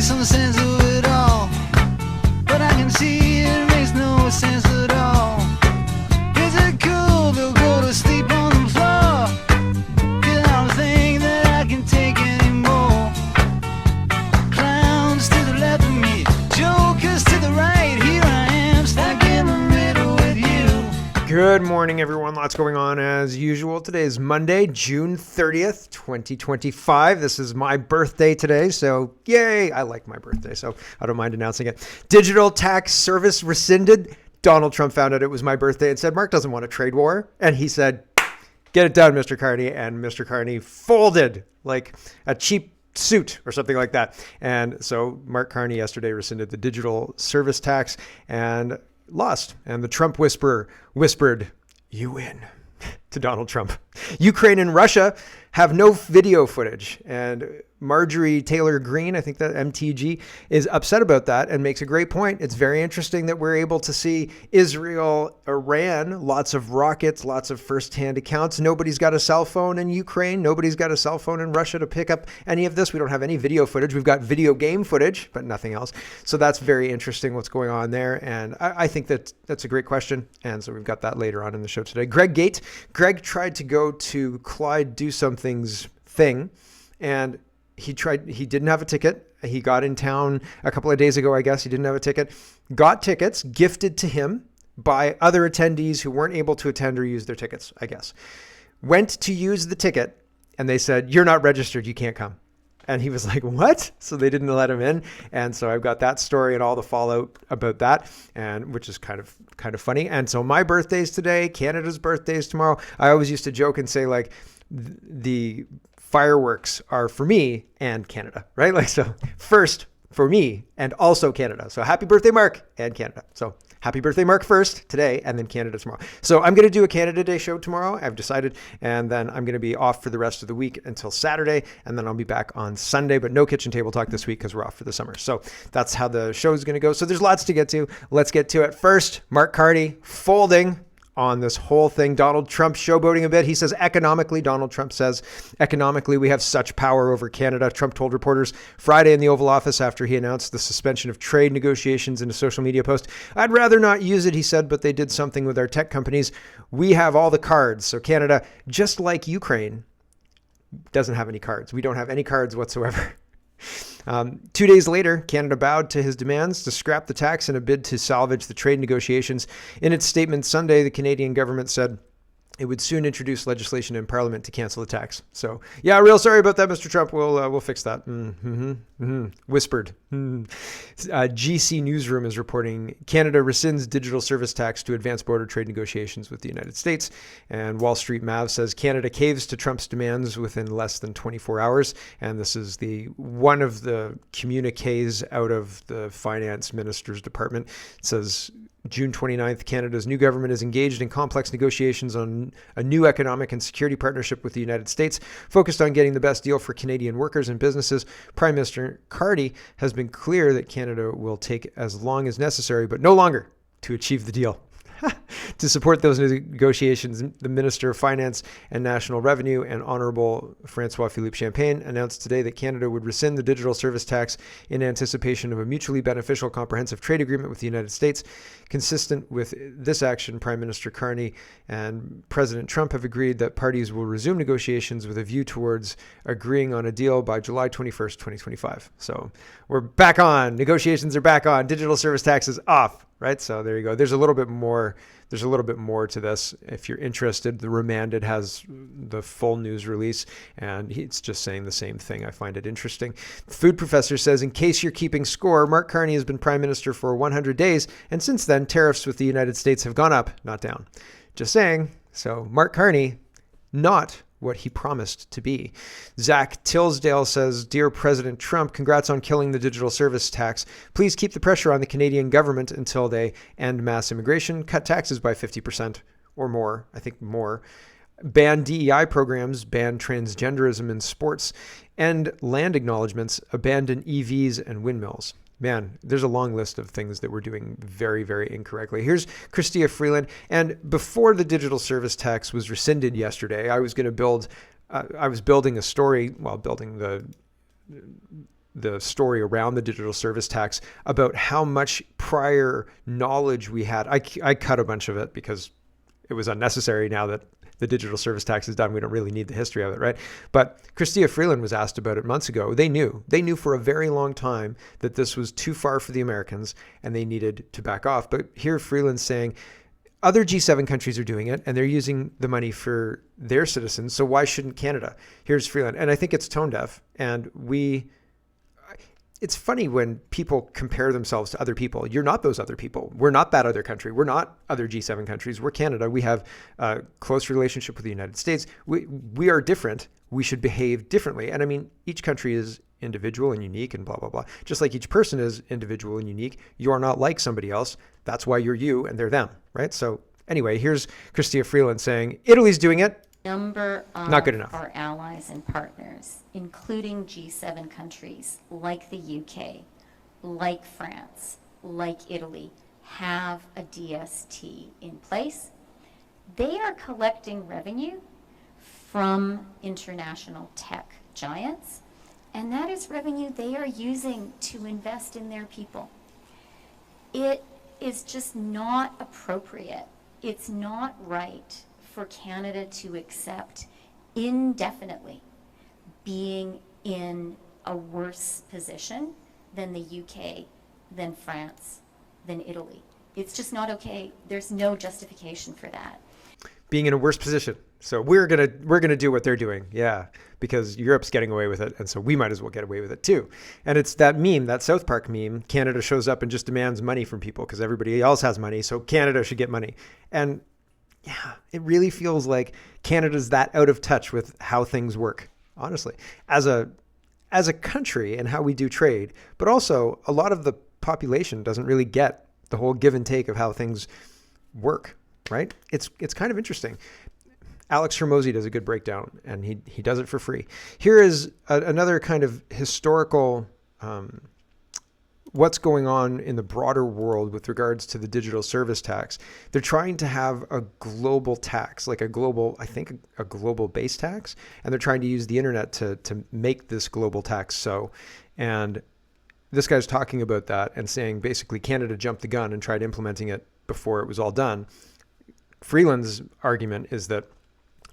some sense of it all, but I can see it makes no sense at all. Is it cool to go to sleep on the floor? 'Cause I don't think that I can take anymore. Clowns to the left of me, jokers to the right. Here I am, stuck in the middle with you. Good morning, everyone. Lots going on as usual. Today is Monday, June 30th, 2025. This is my birthday today, so yay! I like my birthday, so I don't mind announcing it. Digital tax service rescinded. Donald Trump found out it was my birthday and said, Mark doesn't want a trade war. And he said, get it done, Mr. Carney. And Mr. Carney folded like a cheap suit or something like that. And so Mark Carney yesterday rescinded the digital service tax and lost. And the Trump whisperer whispered, you win, to Donald Trump. Ukraine and Russia have no video footage. And Marjorie Taylor Greene, I think that MTG, is upset about that and makes a great point. It's very interesting that we're able to see Israel, Iran, lots of rockets, lots of firsthand accounts. Nobody's got a cell phone in Ukraine. Nobody's got a cell phone in Russia to pick up any of this. We don't have any video footage. We've got video game footage, but nothing else. So that's very interesting what's going on there. And I think that's a great question. And so we've got that later on in the show today. Greg tried to go to Clyde Do Something's thing, and he didn't have a ticket. He got in town a couple of days ago, I guess. He didn't have a ticket. Got tickets gifted to him by other attendees who weren't able to attend or use their tickets, I guess. Went to use the ticket, and they said, you're not registered. You can't come. And he was like, what? So they didn't let him in. And so I've got that story and all the fallout about that, and which is kind of funny. And so my birthday's today. Canada's birthday's tomorrow. I always used to joke and say, like, the fireworks are for me and Canada, right? Like, so first for me and also Canada. So happy birthday, Mark, and Canada. So happy birthday, Mark, first today, and then Canada tomorrow. So I'm going to do a Canada Day show tomorrow, I've decided, and then I'm going to be off for the rest of the week until Saturday, and then I'll be back on Sunday, but no Kitchen Table Talk this week because we're off for the summer. So that's how the show is going to go. So there's lots to get to. Let's get to it. First, Mark Carney folding on this whole thing. Donald Trump showboating a bit. He says Donald Trump says, economically, we have such power over Canada. Trump told reporters Friday in the Oval Office after he announced the suspension of trade negotiations in a social media post. I'd rather not use it, he said, but they did something with our tech companies. We have all the cards. So Canada, just like Ukraine, doesn't have any cards. We don't have any cards whatsoever. 2 days later, Canada bowed to his demands to scrap the tax in a bid to salvage the trade negotiations. In its statement Sunday, the Canadian government said it would soon introduce legislation in Parliament to cancel the tax. So, yeah, real sorry about that, Mr. Trump. We'll fix that. Whispered. GC Newsroom is reporting Canada rescinds digital service tax to advance border trade negotiations with the United States. And Wall Street Mav says Canada caves to Trump's demands within less than 24 hours. And this is one of the communiques out of the finance minister's department. It says, June 29th, Canada's new government is engaged in complex negotiations on a new economic and security partnership with the United States, focused on getting the best deal for Canadian workers and businesses. Prime Minister Carney has been clear that Canada will take as long as necessary, but no longer, to achieve the deal. To support those negotiations, the Minister of Finance and National Revenue and Honourable Francois-Philippe Champagne announced today that Canada would rescind the digital service tax in anticipation of a mutually beneficial comprehensive trade agreement with the United States. Consistent with this action, Prime Minister Carney and President Trump have agreed that parties will resume negotiations with a view towards agreeing on a deal by July 21st, 2025. So we're back on. Negotiations are back on. Digital service tax is off. Right. So there you go. There's a little bit more to this. If you're interested, the Remanded has the full news release, and it's just saying the same thing. I find it interesting. The food professor says, in case you're keeping score, Mark Carney has been prime minister for 100 days. And since then, tariffs with the United States have gone up, not down. Just saying. So Mark Carney, not what he promised to be. Zach Tilsdale says, Dear President Trump, congrats on killing the digital service tax. Please keep the pressure on the Canadian government until they end mass immigration, cut taxes by 50% or more, I think more, ban DEI programs, ban transgenderism in sports, end land acknowledgements, abandon EVs and windmills. Man, there's a long list of things that we're doing very, very incorrectly. Here's Chrystia Freeland. And before the digital service tax was rescinded yesterday, I was building a story, building the the story around the digital service tax about how much prior knowledge we had. I cut a bunch of it because it was unnecessary now that the digital service tax is done. We don't really need the history of it, right? But Chrystia Freeland was asked about it months ago. They knew for a very long time that this was too far for the Americans and they needed to back off. But here Freeland's saying other G7 countries are doing it and they're using the money for their citizens. So why shouldn't Canada? Here's Freeland. And I think it's tone deaf. And it's funny when people compare themselves to other people. You're not those other people. We're not that other country. We're not other G7 countries. We're Canada. We have a close relationship with the United States. We are different. We should behave differently. And I mean, each country is individual and unique and blah, blah, blah. Just like each person is individual and unique. You are not like somebody else. That's why you're you and they're them, right? So anyway, here's Chrystia Freeland saying, Italy's doing it. Number of Not good enough. our allies and partners, including G7 countries like the UK, like France, like Italy, have a DST in place. They are collecting revenue from international tech giants, and that is revenue they are using to invest in their people. It is just not appropriate. It's not right for Canada to accept indefinitely being in a worse position than the UK, than France, than Italy. It's just not okay. There's no justification for that. Being in a worse position. So we're gonna do what they're doing. Yeah. Because Europe's getting away with it. And so we might as well get away with it too. And it's that meme, that South Park meme, Canada shows up and just demands money from people because everybody else has money. So Canada should get money. And yeah, it really feels like Canada's that out of touch with how things work, honestly, as a country and how we do trade. But also a lot of the population doesn't really get the whole give and take of how things work, right? It's kind of interesting. Alex Hormozy does a good breakdown and he does it for free. Here is another kind of historical what's going on in the broader world with regards to the digital service tax. They're trying to have a global tax, like a global base tax, and they're trying to use the internet to make this global tax so. And this guy's talking about that and saying basically Canada jumped the gun and tried implementing it before it was all done. Freeland's argument is that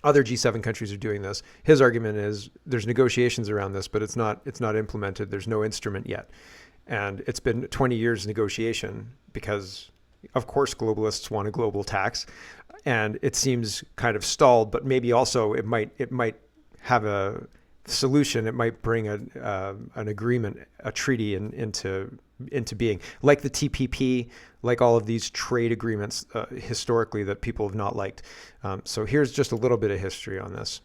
other G7 countries are doing this. His argument is there's negotiations around this, but it's not implemented. There's no instrument yet. And it's been 20 years negotiation because, of course, globalists want a global tax. And it seems kind of stalled, but maybe also it might have a solution. It might bring an agreement, a treaty into being, like the TPP, like all of these trade agreements historically that people have not liked. So here's just a little bit of history on this.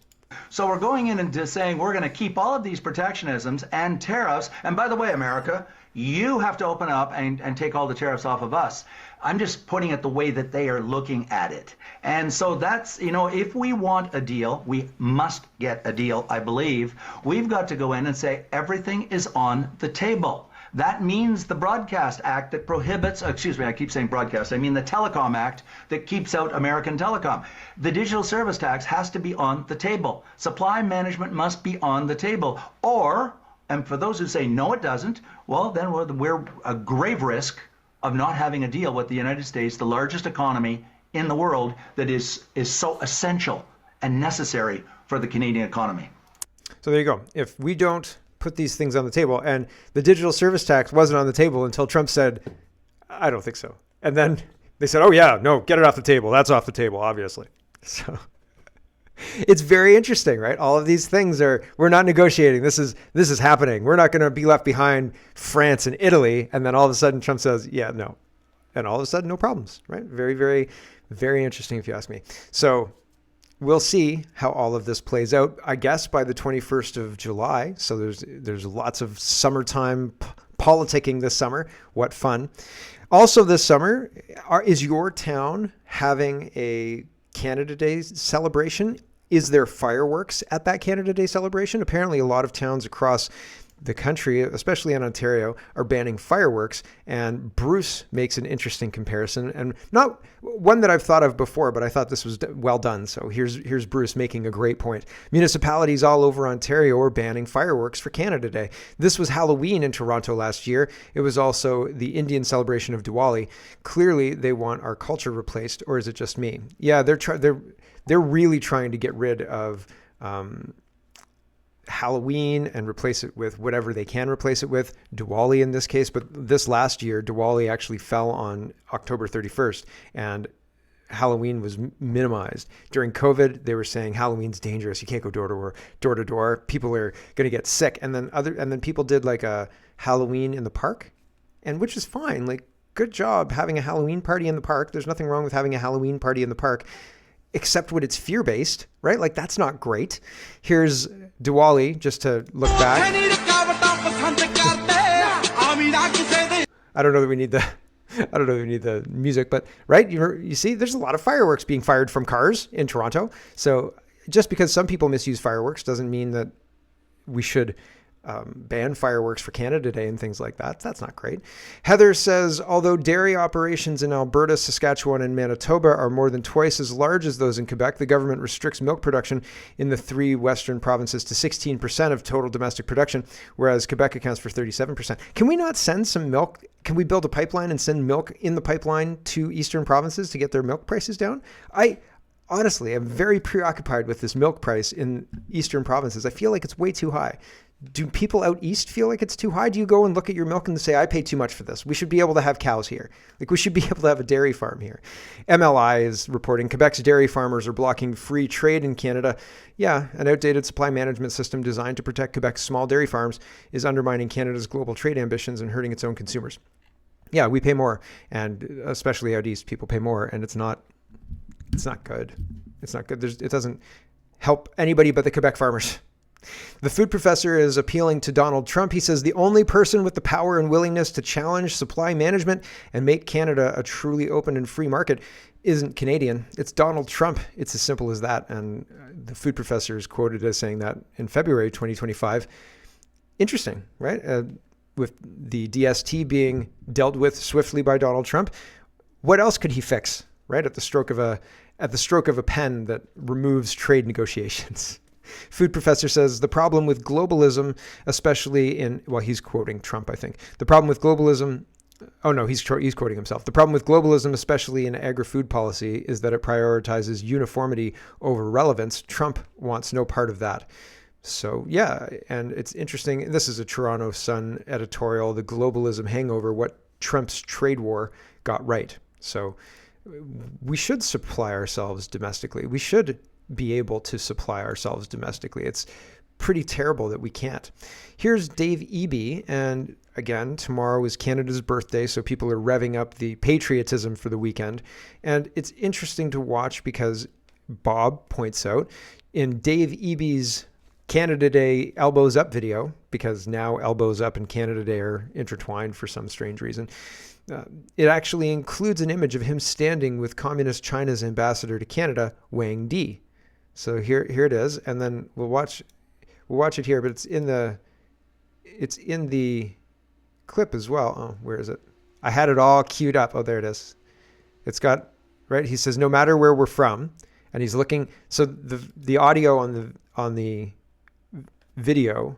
So we're going in and just saying we're going to keep all of these protectionisms and tariffs. And by the way, America, you have to open up and take all the tariffs off of us. I'm just putting it the way that they are looking at it. And so that's, if we want a deal, we must get a deal, I believe. We've got to go in and say everything is on the table. That means the Broadcast Act that prohibits, I keep saying broadcast, I mean the Telecom Act that keeps out American telecom. The digital service tax has to be on the table. Supply management must be on the table. And for those who say, no, it doesn't, well, then we're a grave risk of not having a deal with the United States, the largest economy in the world that is so essential and necessary for the Canadian economy. So there you go. If we don't put these things on the table, and the digital service tax wasn't on the table until Trump said, I don't think so. And then they said, oh yeah, no, get it off the table. That's off the table, obviously. So it's very interesting, right? All of these things we're not negotiating. This is happening. We're not going to be left behind France and Italy. And then all of a sudden Trump says, yeah, no. And all of a sudden, no problems, right? Very, very, very interesting if you ask me. So we'll see how all of this plays out, I guess, by the 21st of July. So there's lots of summertime politicking this summer. What fun. Also this summer, is your town having a Canada Day celebration? Is there fireworks at that Canada Day celebration? Apparently a lot of towns across the country, especially in Ontario, are banning fireworks. And Bruce makes an interesting comparison, and not one that I've thought of before, but I thought this was well done. So here's Bruce making a great point. Municipalities all over Ontario are banning fireworks for Canada Day. This was Halloween in Toronto last year. It was also the Indian celebration of Diwali. Clearly, they want our culture replaced, or is it just me? Yeah, they're really trying to get rid of Halloween and replace it with whatever they can replace it with, Diwali in this case. But this last year, Diwali actually fell on October 31st, and Halloween was minimized. During COVID, they were saying Halloween's dangerous. You can't go door to door. People are going to get sick. And then people did like a Halloween in the park, and which is fine. Like, good job having a Halloween party in the park. There's nothing wrong with having a Halloween party in the park, except when it's fear-based, right? Like, that's not great. Here's Diwali, just to look back. I don't know that we need the music, but right, you see, there's a lot of fireworks being fired from cars in Toronto. So just because some people misuse fireworks doesn't mean that we should ban fireworks for Canada Day and things like that. That's not great. Heather says, although dairy operations in Alberta, Saskatchewan, and Manitoba are more than twice as large as those in Quebec, the government restricts milk production in the 3 western provinces to 16% of total domestic production, whereas Quebec accounts for 37%. Can we not send some milk? Can we build a pipeline and send milk in the pipeline to eastern provinces to get their milk prices down? Honestly, I'm very preoccupied with this milk price in eastern provinces. I feel like it's way too high. Do people out east feel like it's too high? Do you go and look at your milk and say, I pay too much for this? We should be able to have cows here. Like, we should be able to have a dairy farm here. MLI is reporting Quebec's dairy farmers are blocking free trade in Canada. Yeah, an outdated supply management system designed to protect Quebec's small dairy farms is undermining Canada's global trade ambitions and hurting its own consumers. Yeah, we pay more, and especially out east, people pay more, and it's not good. It's not good. It doesn't help anybody but the Quebec farmers. The food professor is appealing to Donald Trump. He says the only person with the power and willingness to challenge supply management and make Canada a truly open and free market isn't Canadian. It's Donald Trump. It's as simple as that. And the food professor is quoted as saying that in February 2025. Interesting, right? With the DST being dealt with swiftly by Donald Trump, what else could he fix, right? At the stroke of a pen that removes trade negotiations. Food professor says the problem with globalism, especially he's quoting Trump, I think. The problem with globalism, he's quoting himself. The problem with globalism, especially in agri-food policy, is that it prioritizes uniformity over relevance. Trump wants no part of that. So yeah, and it's interesting. This is a Toronto Sun editorial, the globalism hangover, what Trump's trade war got right. So we should supply ourselves domestically. We should be able to supply ourselves domestically. It's pretty terrible that we can't. Here's Dave Eby, and again, tomorrow is Canada's birthday, so people are revving up the patriotism for the weekend. And it's interesting to watch because Bob points out in Dave Eby's Canada Day Elbows Up video, because now Elbows Up and Canada Day are intertwined for some strange reason, it actually includes an image of him standing with Communist China's ambassador to Canada, Wang Di. So here it is, and then we'll watch it here, but it's in the clip as well. Oh, where is it? I had it all queued up. Oh, there it is. It's got, right? He says, no matter where we're from, and he's looking. So the audio on the video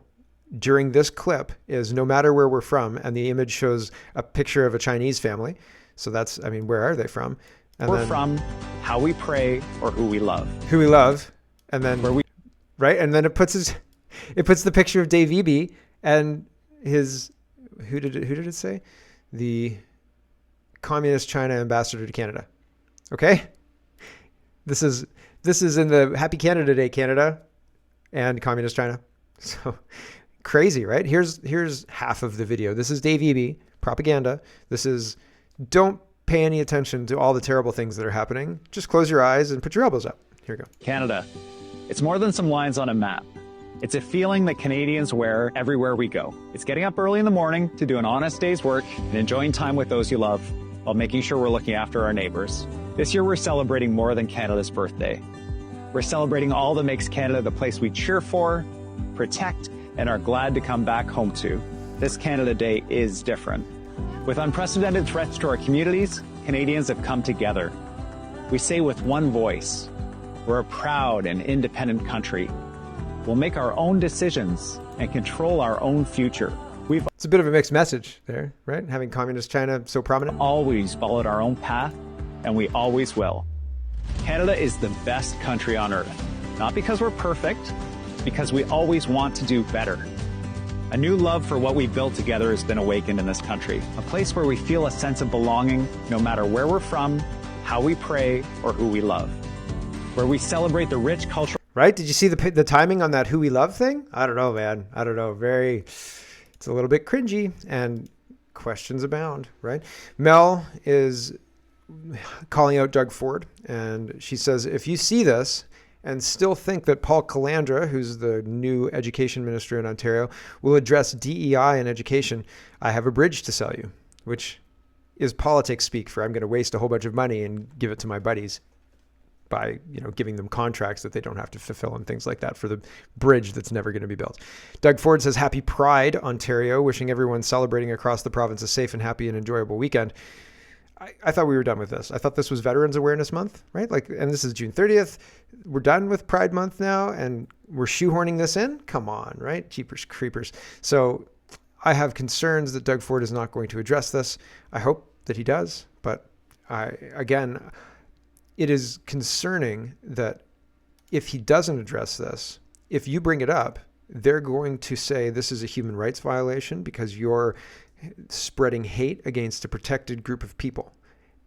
during this clip is no matter where we're from, and the image shows a picture of a Chinese family. So that's, where are they from? And we're from, how we pray, or who we love. Who we love, and then right, and then it puts the picture of Dave Eby and his who did it say? The Communist China ambassador to Canada. Okay, this is in the Happy Canada Day, Canada, and Communist China. So crazy, right? Here's half of the video. This is Dave Eby propaganda. This is don't pay any attention to all the terrible things that are happening. Just close your eyes and put your elbows up. Here we go. Canada. It's more than some lines on a map. It's a feeling that Canadians wear everywhere we go. It's getting up early in the morning to do an honest day's work and enjoying time with those you love while making sure we're looking after our neighbors. This year we're celebrating more than Canada's birthday. We're celebrating all that makes Canada the place we cheer for, protect, and are glad to come back home to. This Canada Day is different. With unprecedented threats to our communities, Canadians have come together. We say with one voice, we're a proud and independent country. We'll make our own decisions and control our own future. We've It's a bit of a mixed message there, right? Having communist China so prominent. always followed our own path, and we always will. Canada is the best country on earth, not because we're perfect, because we always want to do better. A new love for what we built together has been awakened in this country, a place where we feel a sense of belonging no matter where we're from, how we pray, or who we love. Where we celebrate the rich cultural... Right? Did you see the timing on that who we love thing? I don't know, man. I don't know. It's a little bit cringy and questions abound, right? Mel is calling out Doug Ford, and she says, if you see this and still think that Paul Calandra, who's the new education minister in Ontario, will address DEI in education, I have a bridge to sell you, which is politics speak for I'm going to waste a whole bunch of money and give it to my buddies by, giving them contracts that they don't have to fulfill and things like that for the bridge that's never going to be built. Doug Ford says, Happy Pride, Ontario, wishing everyone celebrating across the province a safe and happy and enjoyable weekend. I thought we were done with this. I thought this was Veterans Awareness Month, right? And this is June 30th. We're done with Pride Month now, and we're shoehorning this in? Come on, right? Jeepers creepers. So I have concerns that Doug Ford is not going to address this. I hope that he does, but it is concerning that if he doesn't address this, if you bring it up, they're going to say this is a human rights violation because you're spreading hate against a protected group of people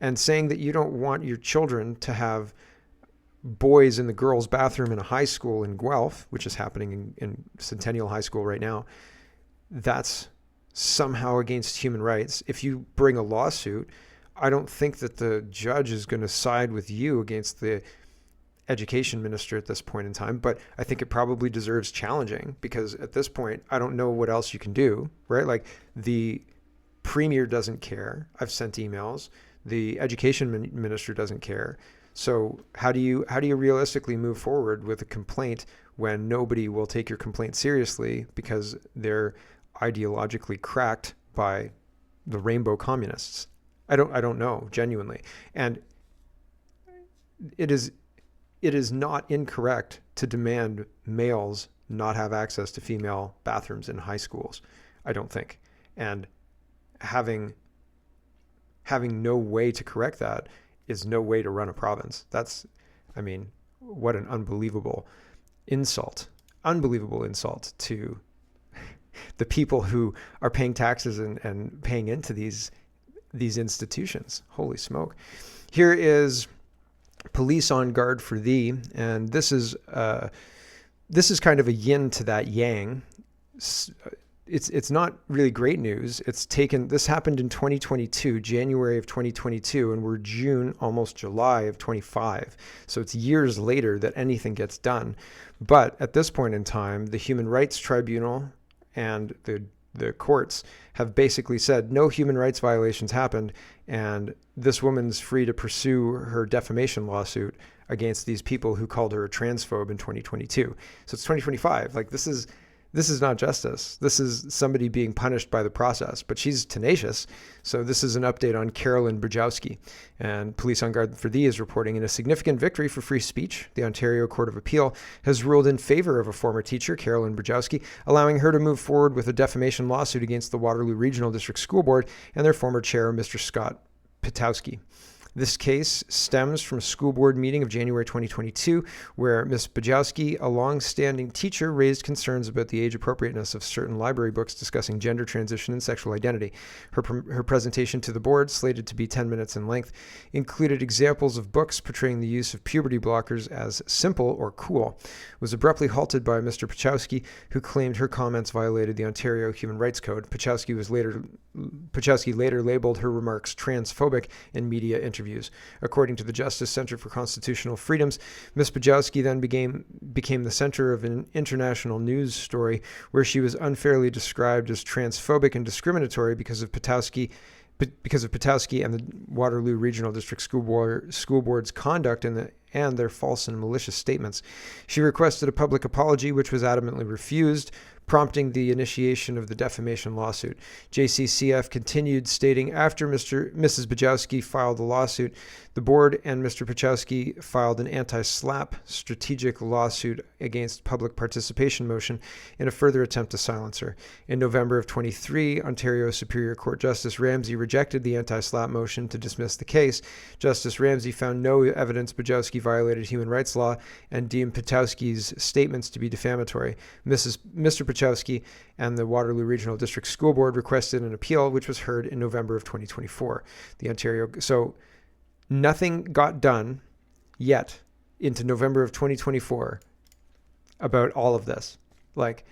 and saying that you don't want your children to have boys in the girls' bathroom in a high school in Guelph, which is happening in Centennial High School right now. That's somehow against human rights. If you bring a lawsuit, I don't think that the judge is going to side with you against the education minister at this point in time, but I think it probably deserves challenging because at this point, I don't know what else you can do, right? Like the premier doesn't care. I've sent emails. The education minister doesn't care. So how do you realistically move forward with a complaint when nobody will take your complaint seriously because they're ideologically cracked by the rainbow communists? I don't know, genuinely. And it is not incorrect to demand males not have access to female bathrooms in high schools, I don't think. And having no way to correct that is no way to run a province. What an unbelievable insult to the people who are paying taxes and paying into these institutions. Holy smoke. Here is Police on Guard for Thee, and this is kind of a yin to that yang. It's not really great news. This happened in 2022, January of 2022, and we're June, almost July of 25. So it's years later that anything gets done. But at this point in time, the Human Rights Tribunal and the courts have basically said no human rights violations happened, and this woman's free to pursue her defamation lawsuit against these people who called her a transphobe in 2022. So it's 2025. Like this is not justice. This is somebody being punished by the process, but she's tenacious. So this is an update on Carolyn Brajowski, and Police on Guard for Thee is reporting in a significant victory for free speech. The Ontario Court of Appeal has ruled in favor of a former teacher, Carolyn Brajowski, allowing her to move forward with a defamation lawsuit against the Waterloo Regional District School Board and their former chair, Mr. Scott Pitowski. This case stems from a school board meeting of January 2022, where Ms. Bajowski, a long-standing teacher, raised concerns about the age appropriateness of certain library books discussing gender transition and sexual identity. Her presentation to the board, slated to be 10 minutes in length, included examples of books portraying the use of puberty blockers as simple or cool, was abruptly halted by Mr. Pachowski, who claimed her comments violated the Ontario Human Rights Code. Pachowski later labeled her remarks transphobic in media interviews. According to the Justice Center for Constitutional Freedoms, Ms. Bajowski then became the center of an international news story where she was unfairly described as transphobic and discriminatory because of Pitowski and the Waterloo Regional District School Board's conduct and their false and malicious statements. She requested a public apology, which was adamantly refused. prompting the initiation of the defamation lawsuit. JCCF continued, stating, after Mrs. Bajowski filed the lawsuit, the board and Mr. Pachowski filed an anti-SLAPP strategic lawsuit against public participation motion in a further attempt to silence her. In November of 23, Ontario Superior Court Justice Ramsey rejected the anti-SLAPP motion to dismiss the case. Justice Ramsey found no evidence Bajowski violated human rights law and deemed Pachowski's statements to be defamatory. Mr. Pachowski and the Waterloo Regional District School Board requested an appeal, which was heard in November of 2024. So nothing got done yet into November of 2024 about all of this. Like,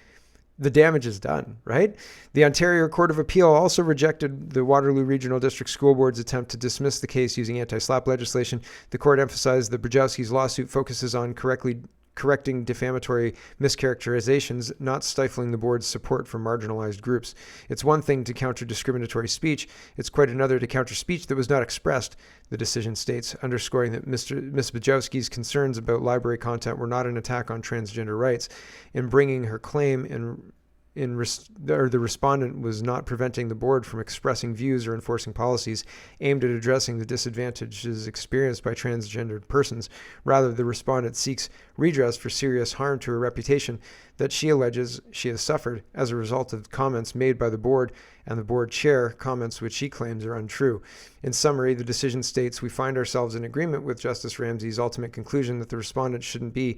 the damage is done, right? The Ontario Court of Appeal also rejected the Waterloo Regional District School Board's attempt to dismiss the case using anti-SLAPP legislation. The court emphasized that Bajowski's lawsuit focuses on correcting defamatory mischaracterizations, not stifling the board's support for marginalized groups. It's one thing to counter discriminatory speech. It's quite another to counter speech that was not expressed, the decision states, underscoring that Ms. Bajowski's concerns about library content were not an attack on transgender rights. In bringing her claim, the respondent was not preventing the board from expressing views or enforcing policies aimed at addressing the disadvantages experienced by transgendered persons. Rather, the respondent seeks redress for serious harm to her reputation that she alleges she has suffered as a result of comments made by the board and the board chair, comments which she claims are untrue. In summary, the decision states, we find ourselves in agreement with Justice Ramsey's ultimate conclusion that the respondent should be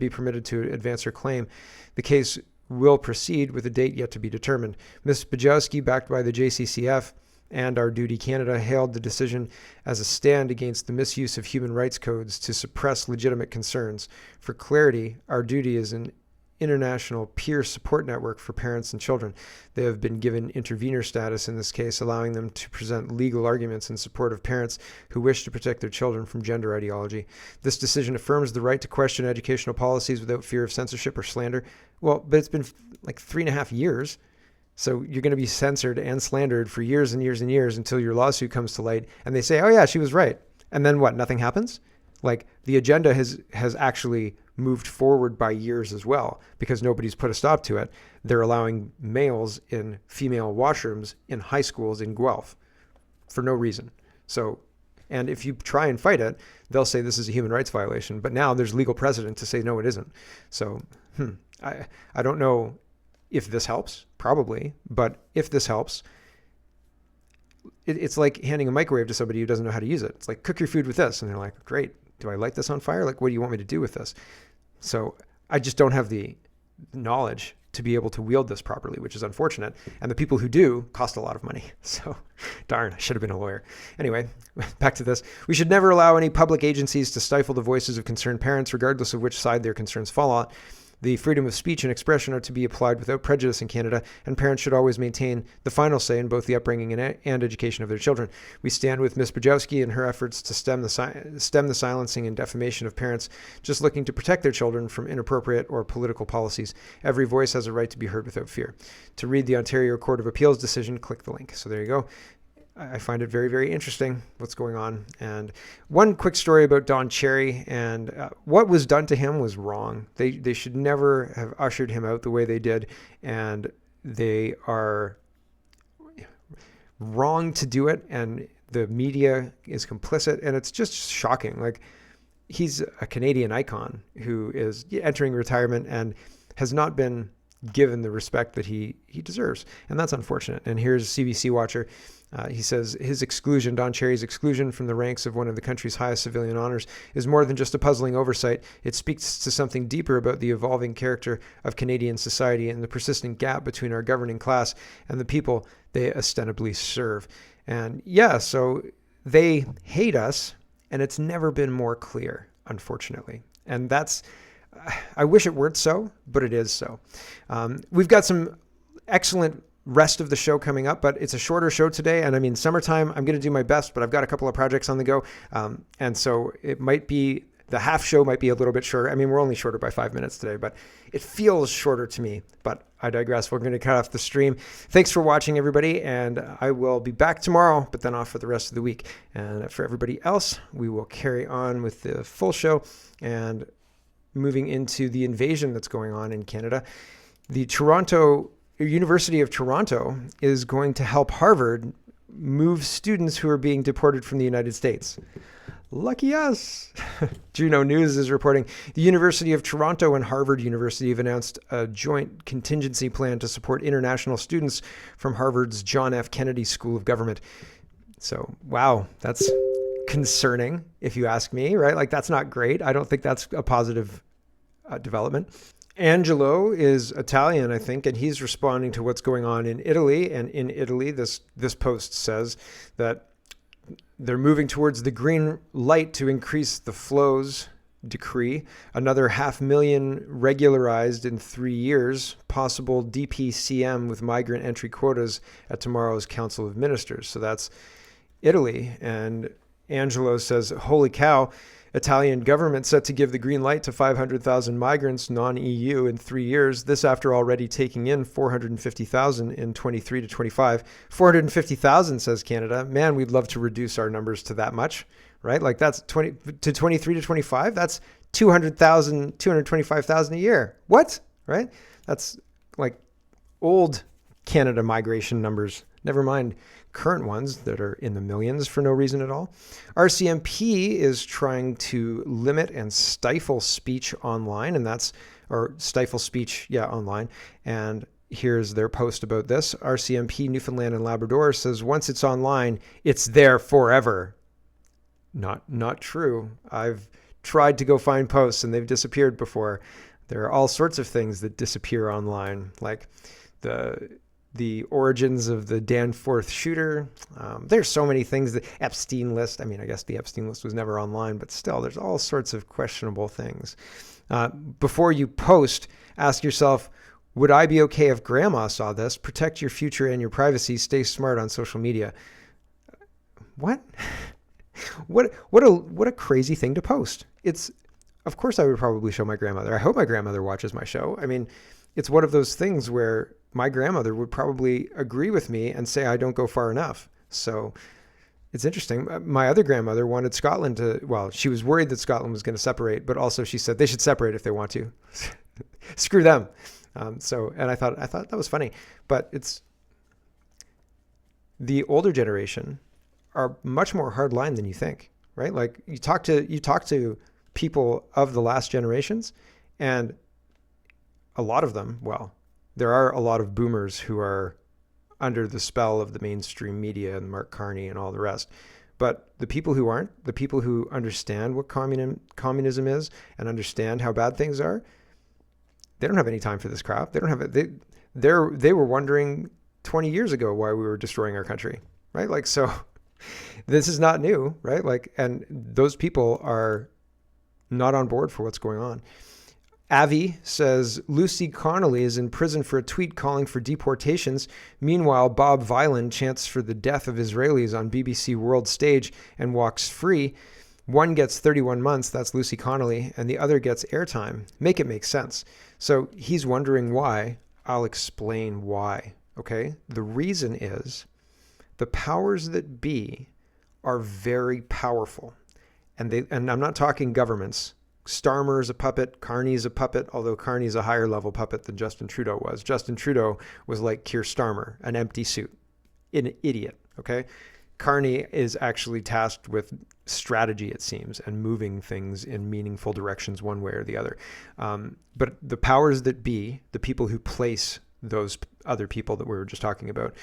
permitted to advance her claim. The case will proceed with a date yet to be determined. Ms. Bajowski, backed by the JCCF and Our Duty Canada, hailed the decision as a stand against the misuse of human rights codes to suppress legitimate concerns. For clarity, Our Duty is an international peer support network for parents and children. They have been given intervener status in this case, allowing them to present legal arguments in support of parents who wish to protect their children from gender ideology. This decision affirms the right to question educational policies without fear of censorship or slander. Well, but it's been like 3.5 years. So you're going to be censored and slandered for years and years and years until your lawsuit comes to light and they say, oh yeah, she was right. And then what? Nothing happens? Like, the agenda has actually moved forward by years as well, because nobody's put a stop to it. They're allowing males in female washrooms in high schools in Guelph for no reason. So, and if you try and fight it, they'll say this is a human rights violation. But now there's legal precedent to say, no, it isn't. So I don't know if this helps, probably. But if this helps, it's like handing a microwave to somebody who doesn't know how to use it. It's like, cook your food with this. And they're like, great. Do I light this on fire? Like, what do you want me to do with this? So I just don't have the knowledge to be able to wield this properly, which is unfortunate. And the people who do cost a lot of money. So darn, I should have been a lawyer. Anyway, back to this. We should never allow any public agencies to stifle the voices of concerned parents, regardless of which side their concerns fall on. The freedom of speech and expression are to be applied without prejudice in Canada, and parents should always maintain the final say in both the upbringing and education of their children. We stand with Ms. Bajowski in her efforts to stem the silencing and defamation of parents just looking to protect their children from inappropriate or political policies. Every voice has a right to be heard without fear. To read the Ontario Court of Appeal's decision, click the link. So there you go. I find it very, very interesting what's going on. And one quick story about Don Cherry, and what was done to him was wrong. They should never have ushered him out the way they did, and they are wrong to do it, and the media is complicit, and it's just shocking. Like, he's a Canadian icon who is entering retirement and has not been given the respect that he deserves, and that's unfortunate. And here's CBC Watcher. He says his exclusion, Don Cherry's exclusion from the ranks of one of the country's highest civilian honors, is more than just a puzzling oversight. It speaks to something deeper about the evolving character of Canadian society and the persistent gap between our governing class and the people they ostensibly serve. And yeah, so they hate us, and it's never been more clear, unfortunately. And that's, I wish it weren't so, but it is so. We've got some excellent rest of the show coming up, but it's a shorter show today. And I mean, summertime, I'm going to do my best, but I've got a couple of projects on the go. And so it might be, the half show might be a little bit shorter. I mean, we're only shorter by 5 minutes today, but it feels shorter to me, but I digress. We're going to cut off the stream. Thanks for watching, everybody. And I will be back tomorrow, but then off for the rest of the week. And for everybody else, we will carry on with the full show and moving into the invasion that's going on in Canada. The University of Toronto is going to help Harvard move students who are being deported from the United States. Lucky us. Juno News is reporting the University of Toronto and Harvard University have announced a joint contingency plan to support international students from Harvard's John F. Kennedy School of Government. So, wow, that's concerning, if you ask me, right? Like, that's not great. I don't think that's a positive development. Angelo is Italian, I think, and he's responding to what's going on in Italy. And in Italy, this post says that they're moving towards the green light to increase the flows decree. Another 500,000 regularized in 3 years. Possible DPCM with migrant entry quotas at tomorrow's Council of Ministers. So that's Italy. And Angelo says, holy cow, Italian government set to give the green light to 500,000 migrants, non-EU, in 3 years. This after already taking in 450,000 in 23 to 25. 450,000, says Canada. Man, we'd love to reduce our numbers to that much, right? Like that's 20 to 23 to 25. That's 200,000, 225,000 a year. What? Right? That's like old Canada migration numbers. Never mind current ones that are in the millions for no reason at all. RCMP is trying to limit and stifle speech online, stifle speech, online. And here's their post about this. RCMP Newfoundland and Labrador says once it's online, it's there forever. Not true. I've tried to go find posts and they've disappeared before. There are all sorts of things that disappear online, like the origins of the Danforth shooter. There's so many things. The Epstein list. I mean, I guess the Epstein list was never online, but still, there's all sorts of questionable things. Before you post, ask yourself, would I be okay if grandma saw this? Protect your future and your privacy. Stay smart on social media. What? What a crazy thing to post. Of course I would probably show my grandmother. I hope my grandmother watches my show. I mean, it's one of those things where my grandmother would probably agree with me and say I don't go far enough. So it's interesting. My other grandmother wanted Scotland she was worried that Scotland was going to separate, but also she said they should separate if they want to. Screw them. And I thought that was funny, but it's the older generation are much more hardline than you think, right? Like you talk to people of the last generations, and a lot of them, there are a lot of boomers who are under the spell of the mainstream media and Mark Carney and all the rest. But the people who aren't, the people who understand what communism is and understand how bad things are, they don't have any time for this crap. They don't have it. They were wondering 20 years ago why we were destroying our country, right? Like, so this is not new, right? Like, and those people are not on board for what's going on. Avi says Lucy Connolly is in prison for a tweet calling for deportations. Meanwhile, Bob Vyland chants for the death of Israelis on BBC World Stage and walks free. One gets 31 months, that's Lucy Connolly, and the other gets airtime. Make it make sense. So he's wondering why. I'll explain why, okay? The reason is the powers that be are very powerful. And I'm not talking governments. Starmer is a puppet. Carney's a puppet, although Carney's a higher level puppet than Justin Trudeau was. Justin Trudeau was like Keir Starmer, an empty suit, an idiot, okay? Carney is actually tasked with strategy, it seems, and moving things in meaningful directions one way or the other. But the powers that be, the people who place those other people that we were just talking about,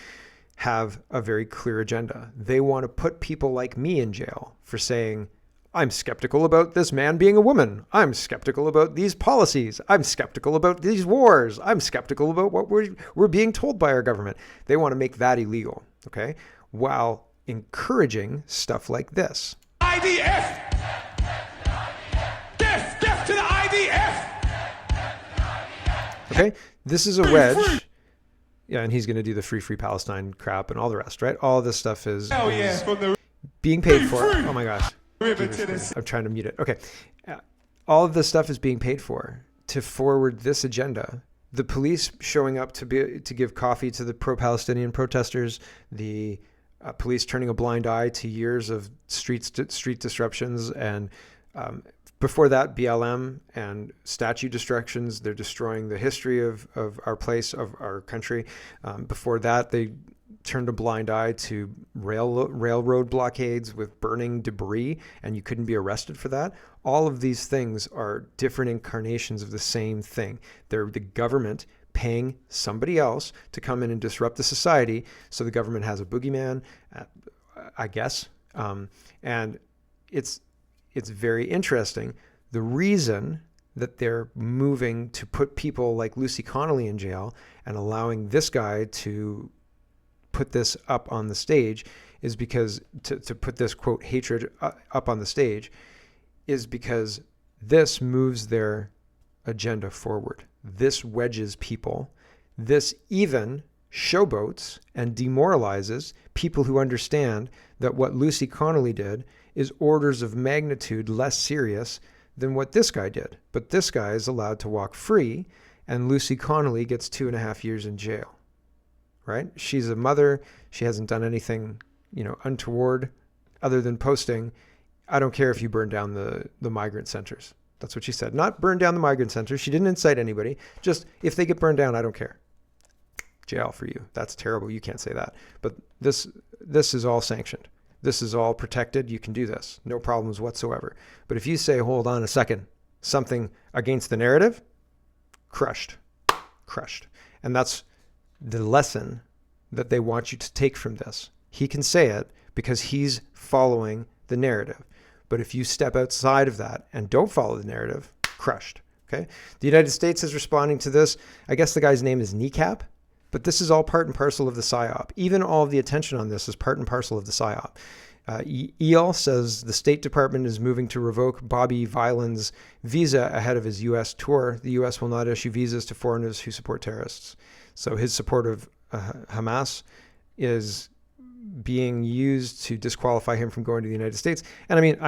have a very clear agenda. They want to put people like me in jail for saying, I'm skeptical about this man being a woman. I'm skeptical about these policies. I'm skeptical about these wars. I'm skeptical about what we're being told by our government. They want to make that illegal, okay? While encouraging stuff like this. IDF! Death to the IDF! Okay, this is a wedge. Yeah, and he's going to do the free Palestine crap and all the rest, right? All this stuff is being paid for. Oh my gosh. I'm trying to mute it. Okay. All of this stuff is being paid for to forward this agenda. The police showing up to give coffee to the pro-Palestinian protesters, the police turning a blind eye to years of street disruptions and Before that, BLM and statue destructions. They're destroying the history of our place, of our country. Before that, they turned a blind eye to railroad blockades with burning debris, and you couldn't be arrested for that. All of these things are different incarnations of the same thing. They're the government paying somebody else to come in and disrupt the society. So the government has a boogeyman, I guess. And it's very interesting. The reason that they're moving to put people like Lucy Connolly in jail and allowing this guy to put this up on the stage is because to put this quote hatred up on the stage is because this moves their agenda forward. This wedges people. This even showboats and demoralizes people who understand that what Lucy Connolly did is orders of magnitude less serious than what this guy did. But this guy is allowed to walk free, and Lucy Connolly gets 2.5 years in jail. Right? She's a mother. She hasn't done anything, untoward other than posting, I don't care if you burn down the migrant centers. That's what she said. Not burn down the migrant centers. She didn't incite anybody. Just if they get burned down, I don't care. Jail for you. That's terrible. You can't say that. But this is all sanctioned. This is all protected. You can do this. No problems whatsoever. But if you say, hold on a second, something against the narrative, crushed. And that's the lesson that they want you to take from this. He can say it because he's following the narrative. But if you step outside of that and don't follow the narrative, crushed. Okay. The United States is responding to this. I guess the guy's name is Kneecap, but this is all part and parcel of the PSYOP. Even all of the attention on this is part and parcel of the PSYOP. EL says the State Department is moving to revoke Bobby Vilan's visa ahead of his U.S. tour. The U.S. will not issue visas to foreigners who support terrorists. So his support of Hamas is being used to disqualify him from going to the United States. And I mean,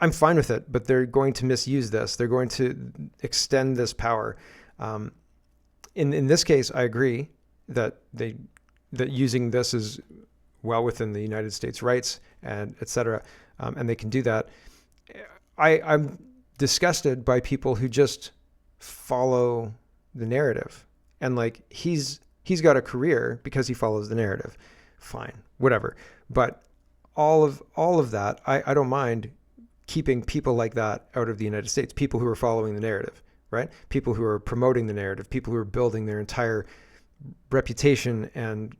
I'm fine with it, but they're going to misuse this. They're going to extend this power. In this case, I agree that using this is well within the United States rights and et cetera, and they can do that. I'm disgusted by people who just follow the narrative. And like he's got a career because he follows the narrative. Fine, whatever. But all of that, I don't mind keeping people like that out of the United States. People who are following the narrative, right? People who are promoting the narrative. People who are building their entire reputation and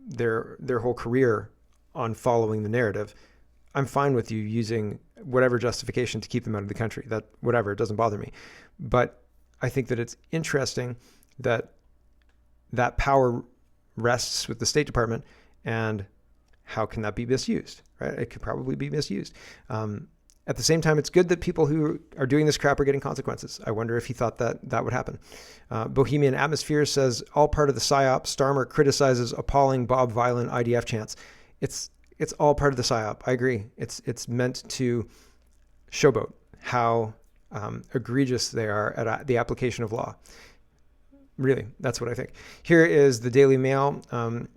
their whole career on following the narrative. I'm fine with you using whatever justification to keep them out of the country. That whatever, it doesn't bother me. But I think that it's interesting that power rests with the State Department, and how can that be misused, right? It could probably be misused. At the same time, it's good that people who are doing this crap are getting consequences. I wonder if he thought that would happen. Bohemian Atmosphere says, all part of the PSYOP. Starmer criticizes appalling Bob Vilan IDF chants. It's all part of the PSYOP. I agree. It's meant to showboat how egregious they are at the application of law. Really, that's what I think. Here is the Daily Mail in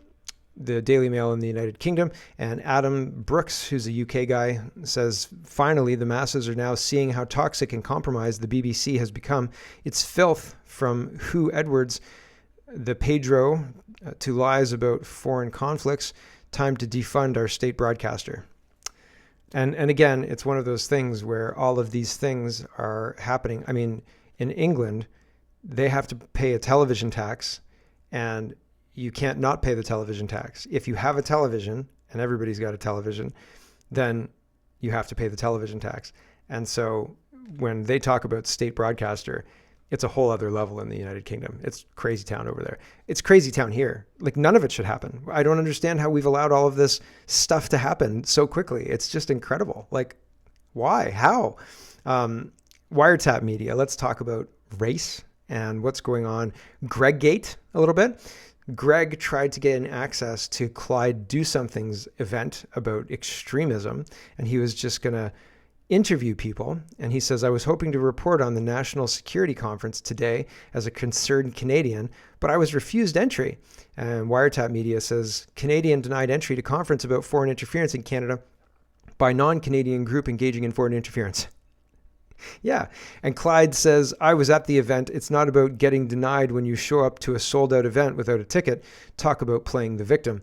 the United Kingdom. And Adam Brooks, who's a UK guy, says, finally, the masses are now seeing how toxic and compromised the BBC has become. It's filth from Who Edwards, the Pedro, to lies about foreign conflicts. Time to defund our state broadcaster. And again, it's one of those things where all of these things are happening. I mean, in England, they have to pay a television tax, and you can't not pay the television tax. If you have a television, and everybody's got a television, then you have to pay the television tax. And so when they talk about state broadcaster, it's a whole other level in the United Kingdom. It's crazy town over there. It's crazy town here. Like, none of it should happen. I don't understand how we've allowed all of this stuff to happen so quickly. It's just incredible. Like, why? How? Wiretap media. Let's talk about race and what's going on. Greggate a little bit. Greg tried to get access to Clyde Do Something's event about extremism, and he was just going to interview people. And he says, I was hoping to report on the National Security Conference today as a concerned Canadian, but I was refused entry. And Wiretap Media says, Canadian denied entry to conference about foreign interference in Canada by non-Canadian group engaging in foreign interference. Yeah. And Clyde says, I was at the event. It's not about getting denied when you show up to a sold-out event without a ticket. Talk about playing the victim.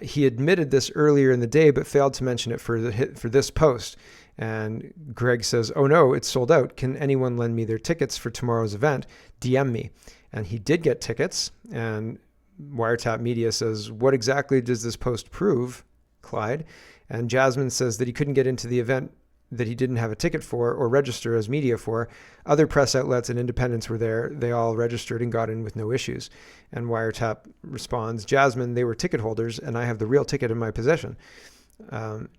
He admitted this earlier in the day, but failed to mention it for this post. And Greg says, oh no, it's sold out. Can anyone lend me their tickets for tomorrow's event? DM me. And he did get tickets. And Wiretap Media says, what exactly does this post prove, Clyde? And Jasmine says that he couldn't get into the event that he didn't have a ticket for or register as media for. Other press outlets and independents were there. They all registered and got in with no issues. And Wiretap responds, Jasmine, they were ticket holders and I have the real ticket in my possession.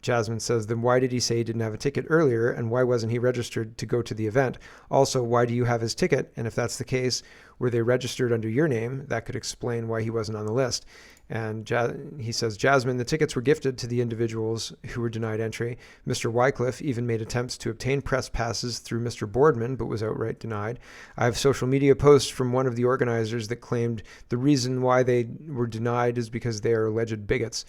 Jasmine says, then why did he say he didn't have a ticket earlier and why wasn't he registered to go to the event? Also, why do you have his ticket? And if that's the case, were they registered under your name? That could explain why he wasn't on the list. And he says, Jasmine, the tickets were gifted to the individuals who were denied entry. Mr. Wycliffe even made attempts to obtain press passes through Mr. Boardman, but was outright denied. I have social media posts from one of the organizers that claimed the reason why they were denied is because they are alleged bigots.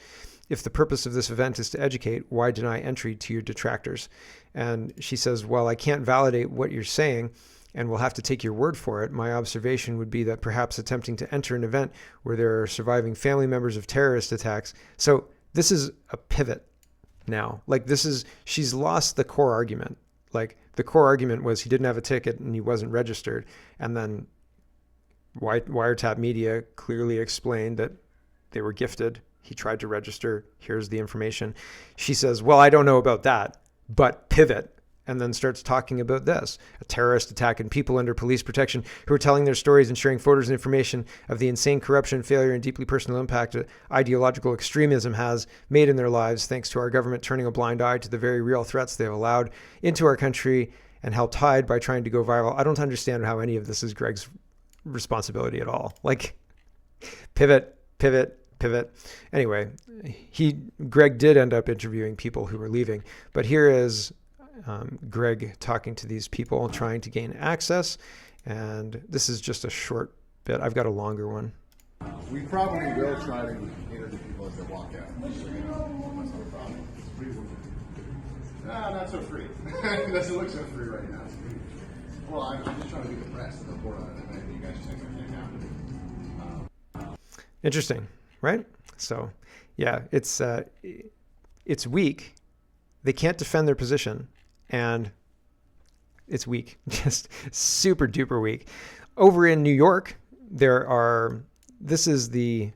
If the purpose of this event is to educate, why deny entry to your detractors? And she says, well, I can't validate what you're saying, and we'll have to take your word for it. My observation would be that perhaps attempting to enter an event where there are surviving family members of terrorist attacks. So this is a pivot now. Like she's lost the core argument. Like the core argument was he didn't have a ticket and he wasn't registered. And then Wiretap Media clearly explained that they were gifted. He tried to register. Here's the information. She says, well, I don't know about that, but pivot. And then starts talking about this, a terrorist attack and people under police protection who are telling their stories and sharing photos and information of the insane corruption, failure, and deeply personal impact that ideological extremism has made in their lives, thanks to our government turning a blind eye to the very real threats they have allowed into our country and helped hide by trying to go viral. I don't understand how any of this is Greg's responsibility at all. Like, pivot. Anyway, Greg did end up interviewing people who were leaving, but here is Greg talking to these people, trying to gain access. And this is just a short bit. I've got a longer one. We probably will try to interview people as they walk out. So, you know, that's not a problem. It's free. Not so free. It doesn't look so free right now. Well, I'm just trying to do the press and report on it, and you guys take everything out. Interesting, right? So, yeah, it's weak. They can't defend their position. And it's weak, just super duper weak. Over in New York, this is the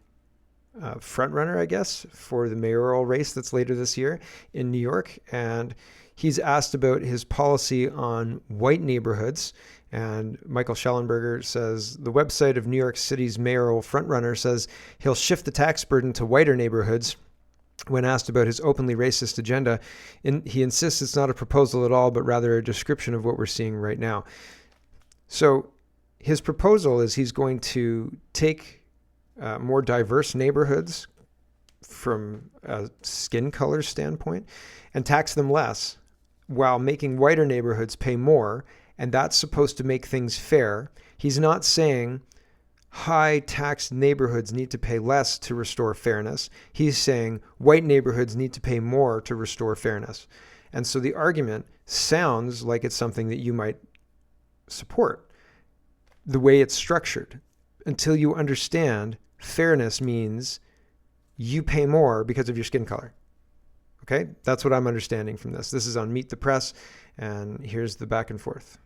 front runner, I guess, for the mayoral race that's later this year in New York. And he's asked about his policy on white neighborhoods. And Michael Schellenberger says, the website of New York City's mayoral frontrunner says he'll shift the tax burden to whiter neighborhoods. When asked about his openly racist agenda, he insists it's not a proposal at all, but rather a description of what we're seeing right now. So his proposal is he's going to take more diverse neighborhoods from a skin color standpoint and tax them less while making whiter neighborhoods pay more. And that's supposed to make things fair. He's not saying high tax neighborhoods need to pay less to restore fairness. He's saying white neighborhoods need to pay more to restore fairness. And so the argument sounds like it's something that you might support, the way it's structured, until you understand fairness means you pay more because of your skin color. Okay? That's what I'm understanding from this. This is on Meet the Press, and here's the back and forth.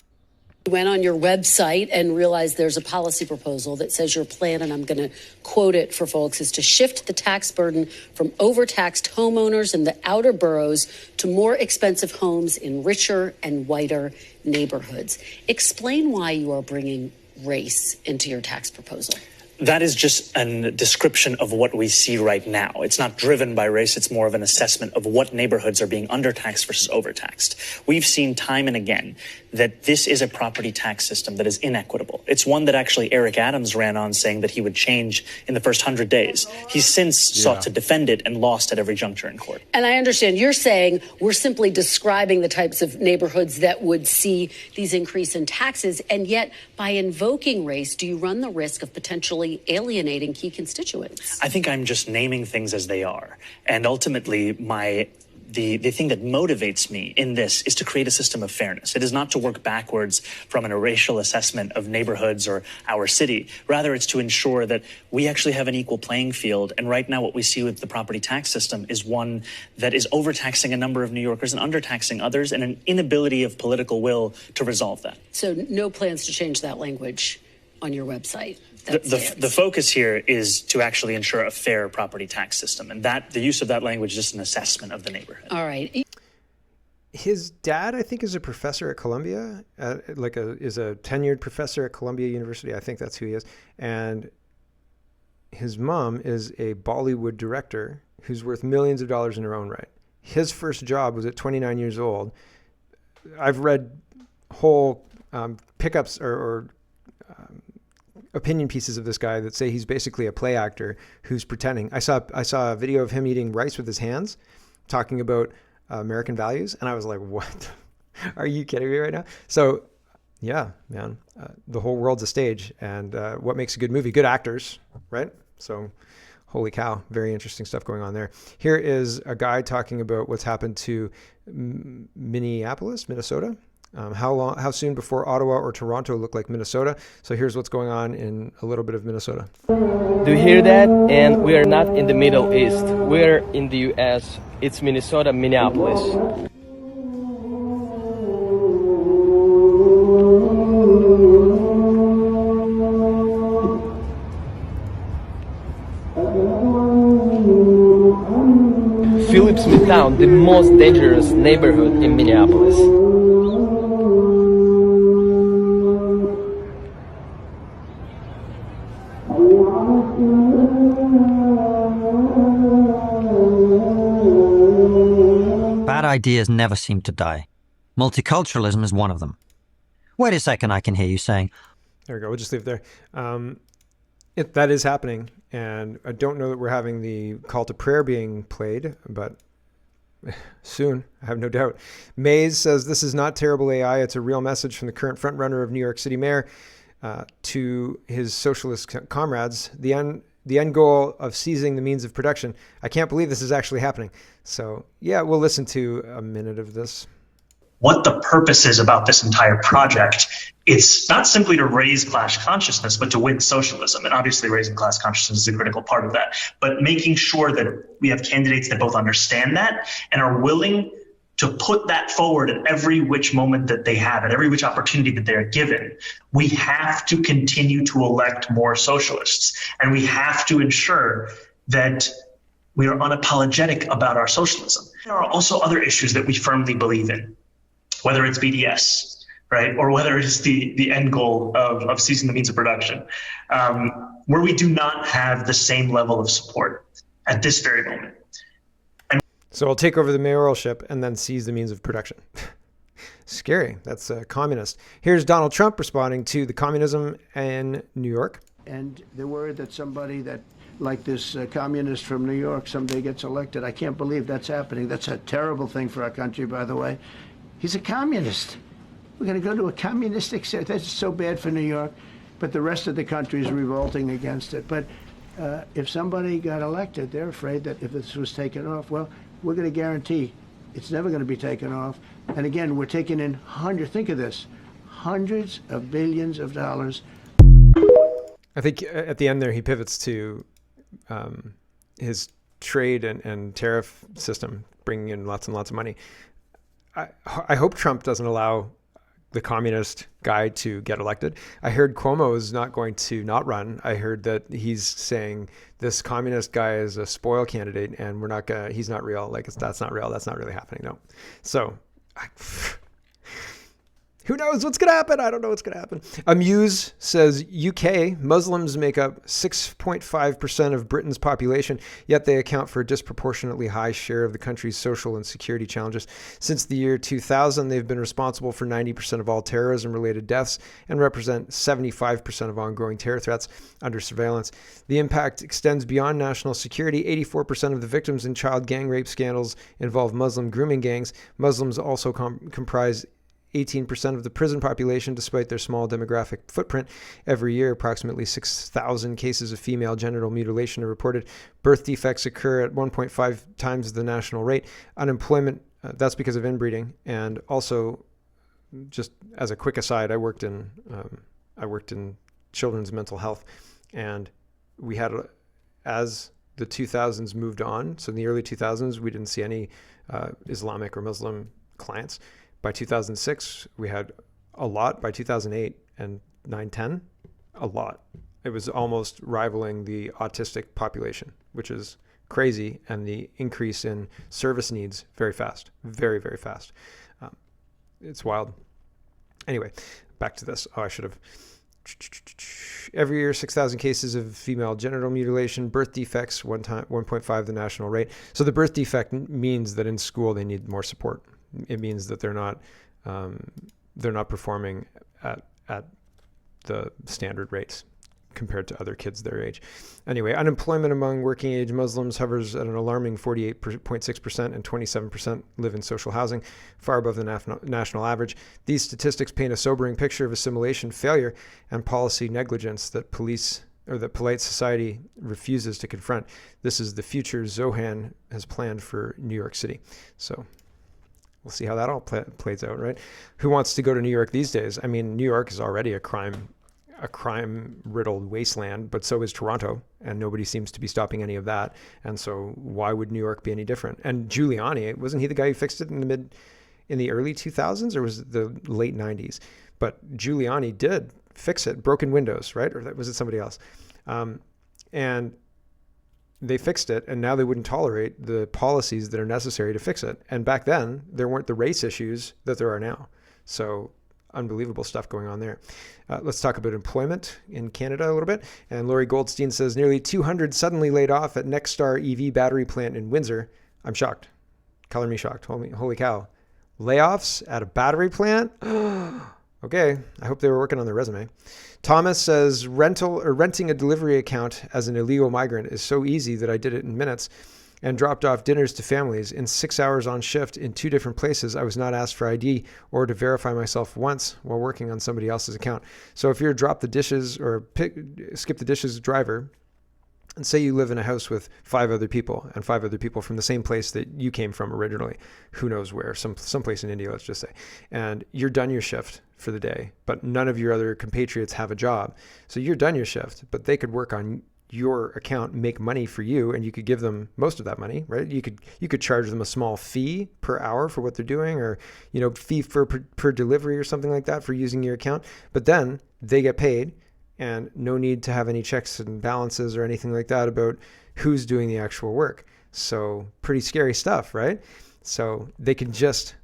Went on your website and realized there's a policy proposal that says your plan, and I'm going to quote it for folks, is to shift the tax burden from overtaxed homeowners in the outer boroughs to more expensive homes in richer and whiter neighborhoods. Explain why you are bringing race into your tax proposal. That is just a description of what we see right now. It's not driven by race. It's more of an assessment of what neighborhoods are being undertaxed versus overtaxed. We've seen time and again that this is a property tax system that is inequitable. It's one that actually Eric Adams ran on, saying that he would change in the first 100 days. He's since sought to defend it and lost at every juncture in court. And I understand you're saying we're simply describing the types of neighborhoods that would see these increase in taxes. And yet, by invoking race, do you run the risk of potentially alienating key constituents? I think I'm just naming things as they are. And ultimately, my the thing that motivates me in this is to create a system of fairness. It is not to work backwards from a racial assessment of neighborhoods or our city. Rather, it's to ensure that we actually have an equal playing field. And right now, what we see with the property tax system is one that is overtaxing a number of New Yorkers and undertaxing others, and an inability of political will to resolve that. So no plans to change that language on your website? The focus here is to actually ensure a fair property tax system, and that the use of that language is just an assessment of the neighborhood. All right. His dad, I think, is a professor at Columbia, is a tenured professor at Columbia University. I think that's who he is. And his mom is a Bollywood director who's worth millions of dollars in her own right. His first job was at 29 years old. I've read whole pickups or opinion pieces of this guy that say he's basically a play actor who's pretending. I saw a video of him eating rice with his hands, talking about American values, and I was like, "What? Are you kidding me right now?" So, yeah, man, the whole world's a stage, and what makes a good movie? Good actors, right? So, holy cow, very interesting stuff going on there. Here is a guy talking about what's happened to Minneapolis, Minnesota. How soon before Ottawa or Toronto look like Minnesota? So here's what's going on in a little bit of Minnesota. Do you hear that? And we are not in the Middle East. We're in the U.S. It's Minnesota, Minneapolis. Phillips Midtown, the most dangerous neighborhood in Minneapolis. Bad ideas never seem to die. Multiculturalism is one of them. Wait a second, I can hear you saying. There we go. We'll just leave it there. That is happening, and I don't know that we're having the call to prayer being played, but soon, I have no doubt. Mays says this is not terrible AI. It's a real message from the current frontrunner of New York City mayor to his socialist comrades. The end goal of seizing the means of production. I can't believe this is actually happening. So yeah, we'll listen to a minute of this. What the purpose is about this entire project, it's not simply to raise class consciousness, but to win socialism. And obviously raising class consciousness is a critical part of that. But making sure that we have candidates that both understand that and are willing to put that forward at every which moment that they have, at every which opportunity that they are given. We have to continue to elect more socialists, and we have to ensure that we are unapologetic about our socialism. There are also other issues that we firmly believe in, whether it's BDS, right, or whether it's the end goal of seizing the means of production, where we do not have the same level of support at this very moment. So I'll take over the mayoralship and then seize the means of production. Scary. That's a communist. Here's Donald Trump responding to the communism in New York. And they're worried that somebody that, like this communist from New York, someday gets elected. I can't believe that's happening. That's a terrible thing for our country, by the way. He's a communist. We're going to go to a communistic state. That's so bad for New York. But the rest of the country is revolting against it. But if somebody got elected, they're afraid that if this was taken off, well, we're going to guarantee it's never going to be taken off. And again, we're taking in think of this, hundreds of billions of dollars. I think at the end there, he pivots to his trade and tariff system, bringing in lots and lots of money. I hope Trump doesn't allow the communist guy to get elected. I heard Cuomo is not going to not run. I heard that he's saying this communist guy is a spoil candidate and he's not real. That's not real. That's not really happening. No. So who knows what's going to happen? I don't know what's going to happen. Amuse says UK Muslims make up 6.5% of Britain's population, yet they account for a disproportionately high share of the country's social and security challenges. Since the year 2000, they've been responsible for 90% of all terrorism-related deaths and represent 75% of ongoing terror threats under surveillance. The impact extends beyond national security. 84% of the victims in child gang rape scandals involve Muslim grooming gangs. Muslims also comprise 18% of the prison population, despite their small demographic footprint. Every year, approximately 6,000 cases of female genital mutilation are reported. Birth defects occur at 1.5 times the national rate. Unemployment, that's because of inbreeding. And also, just as a quick aside, I worked in children's mental health, and we had, as the 2000s moved on, so in the early 2000s, we didn't see any Islamic or Muslim clients. By 2006, we had a lot. By 2008 and 9-10, a lot. It was almost rivaling the autistic population, which is crazy, and the increase in service needs very fast, very, very fast. It's wild. Anyway, back to this. Oh, I should have. Every year, 6,000 cases of female genital mutilation, birth defects, 1.5 the national rate. So the birth defect means that in school they need more support. It means that they're not performing at the standard rates compared to other kids their age. Anyway, unemployment among working age Muslims hovers at an alarming 48.6%, and 27% live in social housing, far above the national average. These statistics paint a sobering picture of assimilation failure and policy negligence that polite society refuses to confront. This is the future Zohan has planned for New York City. So we'll see how that all plays out, right? Who wants to go to New York these days? I mean, New York is already a crime-riddled wasteland, but so is Toronto, and nobody seems to be stopping any of that. And so why would New York be any different? And Giuliani, wasn't he the guy who fixed it in the early 2000s, or was it the late 90s? But Giuliani did fix it, broken windows, right? Or was it somebody else? And they fixed it, and now they wouldn't tolerate the policies that are necessary to fix it. And back then, there weren't the race issues that there are now. So unbelievable stuff going on there. Let's talk about employment in Canada a little bit. And Laurie Goldstein says nearly 200 suddenly laid off at Nexstar EV battery plant in Windsor. I'm shocked. Color me shocked. Holy cow. Layoffs at a battery plant? Okay. I hope they were working on their resume. Thomas says renting a delivery account as an illegal migrant is so easy that I did it in minutes and dropped off dinners to families in 6 hours on shift in 2 different places. I was not asked for ID or to verify myself once while working on somebody else's account. So if you're a drop the dishes or skip the dishes driver, and say you live in a house with 5 other people, and 5 other people from the same place that you came from originally, who knows where, someplace in India, let's just say, and you're done your shift for the day, but none of your other compatriots have a job. So you're done your shift, but they could work on your account, make money for you, and you could give them most of that money, right? You could charge them a small fee per hour for what they're doing, or fee per delivery or something like that for using your account. But then they get paid, and no need to have any checks and balances or anything like that about who's doing the actual work. So pretty scary stuff, right? So they can just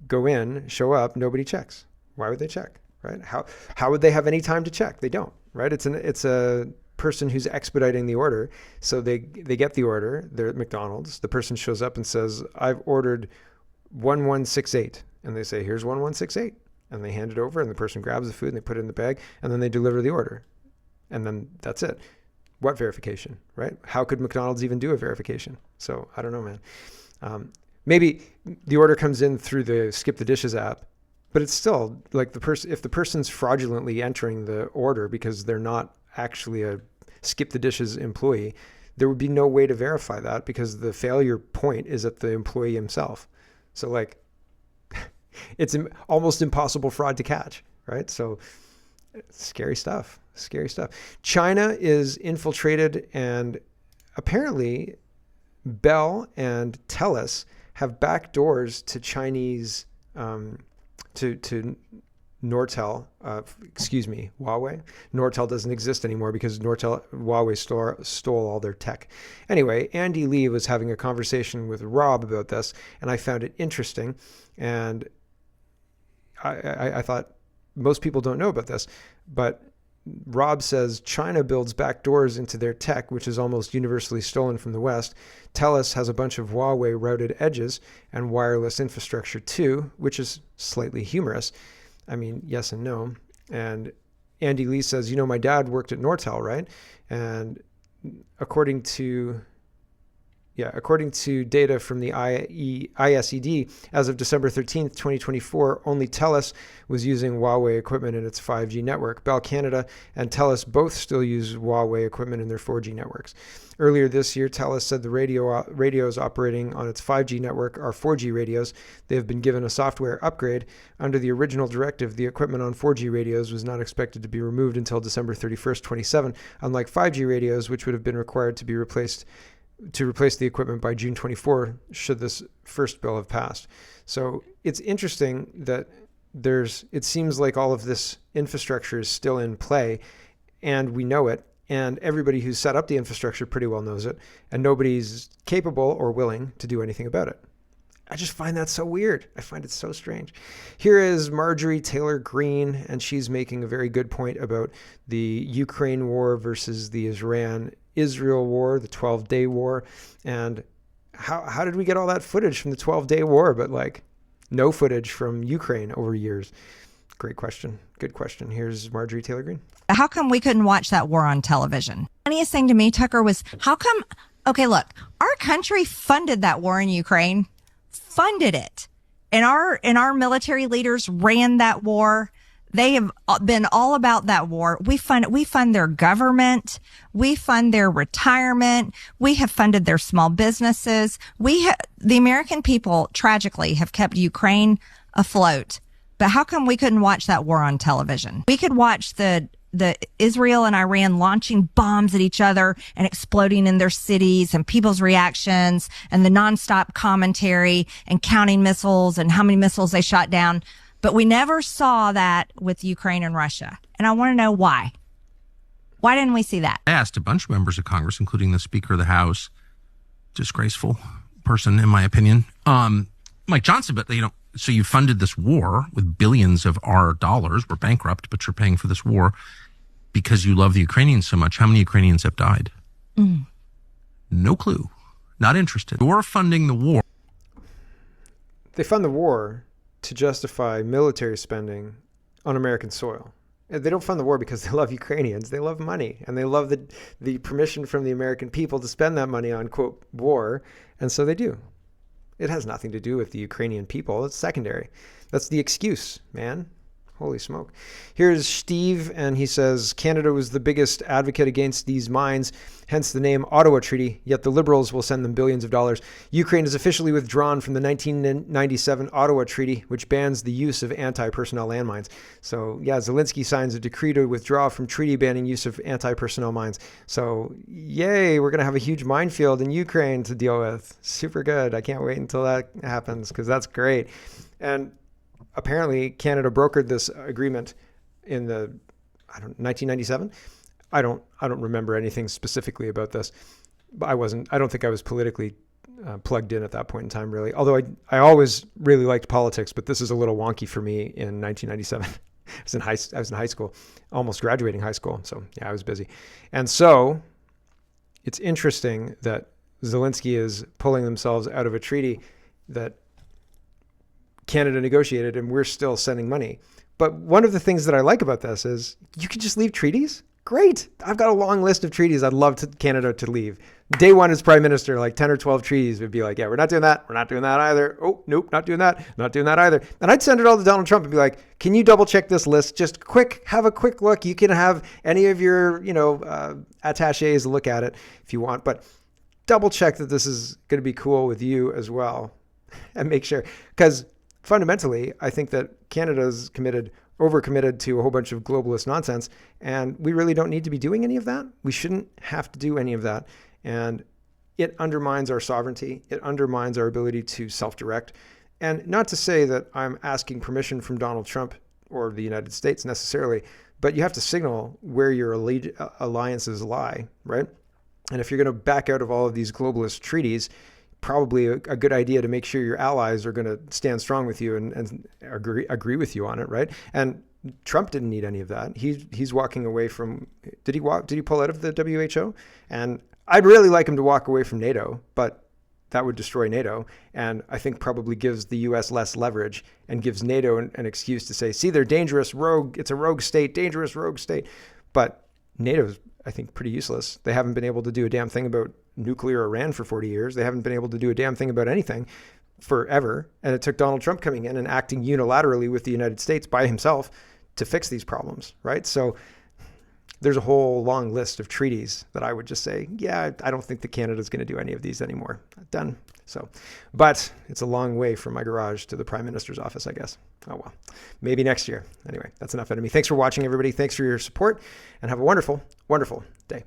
go in, show up, nobody checks. Why would they check, right? How would they have any time to check? They don't, right? It's a person who's expediting the order. So they get the order, they're at McDonald's, the person shows up and says, I've ordered 1168, and they say, here's 1168, and they hand it over, and the person grabs the food and they put it in the bag, and then they deliver the order, and then that's it. What verification, right? How could McDonald's even do a verification? So I don't know, man. Maybe the order comes in through the Skip the Dishes app, but it's still like if the person's fraudulently entering the order because they're not actually a Skip the Dishes employee, there would be no way to verify that because the failure point is at the employee himself. So like, it's almost impossible fraud to catch, right? So scary stuff. China is infiltrated, and apparently Bell and TELUS have back doors to Chinese, to Nortel, Huawei. Nortel doesn't exist anymore because Huawei stole all their tech. Anyway, Andy Lee was having a conversation with Rob about this, and I found it interesting. And I thought most people don't know about this, but Rob says China builds back doors into their tech, which is almost universally stolen from the West. TELUS has a bunch of Huawei routed edges and wireless infrastructure too, which is slightly humorous. I mean, yes and no. And Andy Lee says, my dad worked at Nortel, right? And according to according to data from the ISED, as of December 13th, 2024, only TELUS was using Huawei equipment in its 5G network. Bell Canada and TELUS both still use Huawei equipment in their 4G networks. Earlier this year, TELUS said the radios operating on its 5G network are 4G radios. They have been given a software upgrade. Under the original directive, the equipment on 4G radios was not expected to be removed until December 31st, 27, unlike 5G radios, which would have been required to replace the equipment by June 24 should this first bill have passed. So it's interesting that it seems like all of this infrastructure is still in play, and we know it, and everybody who's set up the infrastructure pretty well knows it, and nobody's capable or willing to do anything about it. I just find that so weird. I find it so strange. Here is Marjorie Taylor Greene, and she's making a very good point about the Ukraine war versus the Israel war, the 12-day war, and how did we get all that footage from the 12-day war, but like no footage from Ukraine over years? Great question. Good question. Here's Marjorie Taylor Greene. How come we couldn't watch that war on television? The funniest thing to me, Tucker, was how come, okay, look, our country funded that war in Ukraine, funded it. And our military leaders ran that war. They have been all about that war. We fund their government. We fund their retirement. We have funded their small businesses. The American people tragically have kept Ukraine afloat. But how come we couldn't watch that war on television? We could watch the Israel and Iran launching bombs at each other and exploding in their cities, and people's reactions, and the nonstop commentary and counting missiles and how many missiles they shot down. But we never saw that with Ukraine and Russia. And I want to know why. Why didn't we see that? I asked a bunch of members of Congress, including the Speaker of the House, disgraceful person, in my opinion, Mike Johnson, but so you funded this war with billions of our dollars. We're bankrupt, but you're paying for this war because you love the Ukrainians so much. How many Ukrainians have died? No clue. Not interested. You're funding the war. They fund the war to justify military spending on American soil. They don't fund the war because they love Ukrainians. They love money, and they love the permission from the American people to spend that money on, quote, war, and so they do. It has nothing to do with the Ukrainian people. It's secondary. That's the excuse, man. Holy smoke. Here's Steve, and he says, Canada was the biggest advocate against these mines, hence the name Ottawa Treaty, yet the Liberals will send them billions of dollars. Ukraine is officially withdrawn from the 1997 Ottawa Treaty, which bans the use of anti-personnel landmines. So, yeah, Zelensky signs a decree to withdraw from treaty banning use of anti-personnel mines. So, yay, we're going to have a huge minefield in Ukraine to deal with. Super good. I can't wait until that happens, because that's great. And apparently, Canada brokered this agreement in 1997. I don't remember anything specifically about this, but I don't think I was politically plugged in at that point in time, really. Although I always really liked politics, but this is a little wonky for me in 1997. I was in high school, almost graduating high school. So yeah, I was busy. And so it's interesting that Zelensky is pulling themselves out of a treaty that Canada negotiated, and we're still sending money. But one of the things that I like about this is you can just leave treaties. Great. I've got a long list of treaties I'd love Canada to leave. Day one as prime minister, like 10 or 12 treaties would be like, yeah, we're not doing that. We're not doing that either. Oh, nope, not doing that. Not doing that either. And I'd send it all to Donald Trump and be like, can you double check this list? Just have a quick look. You can have any of your, attachés look at it if you want, but double check that this is going to be cool with you as well, and make sure, because fundamentally, I think that Canada's overcommitted to a whole bunch of globalist nonsense, and we really don't need to be doing any of that. We shouldn't have to do any of that, and it undermines our sovereignty. It undermines our ability to self-direct, and not to say that I'm asking permission from Donald Trump or the United States necessarily, but you have to signal where your alliances lie, right? And if you're going to back out of all of these globalist treaties, probably a good idea to make sure your allies are going to stand strong with you and agree with you on it, right? And Trump didn't need any of that. He's walking away from. Did he pull out of the WHO? And I'd really like him to walk away from NATO, but that would destroy NATO, and I think probably gives the U.S. less leverage and gives NATO an excuse to say, see, they're dangerous, rogue. It's a rogue state, dangerous rogue state. But NATO's, I think, pretty useless. They haven't been able to do a damn thing about nuclear Iran for 40 years. They haven't been able to do a damn thing about anything forever. And it took Donald Trump coming in and acting unilaterally with the United States by himself to fix these problems, right? So there's a whole long list of treaties that I would just say, yeah, I don't think that Canada's going to do any of these anymore. Done. So, but it's a long way from my garage to the Prime Minister's office, I guess. Oh, well, maybe next year. Anyway, that's enough out of me. Thanks for watching, everybody. Thanks for your support, and have a wonderful, wonderful day.